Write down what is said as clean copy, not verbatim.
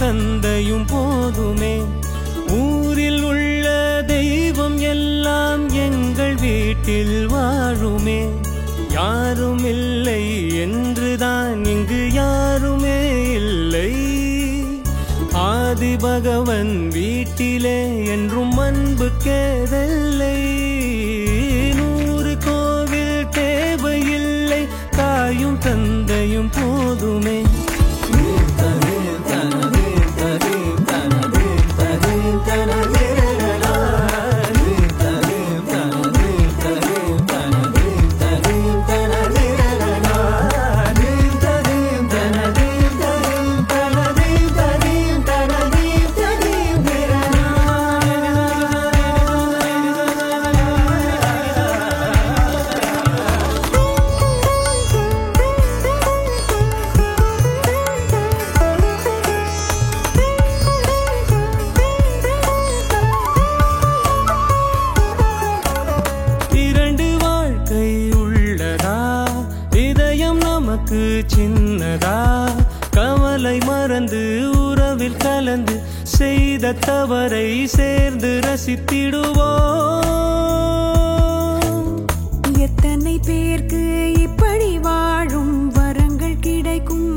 தந்தையும் போதுமே. ஊரில் உள்ள தெய்வம் எல்லாம் எங்கள் வீட்டில் வாழுமே. யாரும் இல்லை என்றுதான் இங்கு யாருமே இல்லை. ஆதி பகவன் வீட்டிலே என்றும் அன்பு கேதல்லை. 100 கோவில் தேவையில்லை, தாயும் தந்தையும் போதுமே. சின்னதா கவலை மறந்து உறவில் கலந்து செய்த தவறை சேர்ந்து ரசித்திடுவோம். எத்தனை பேருக்கு இப்படி வாழும் வரங்கள் கிடைக்கும்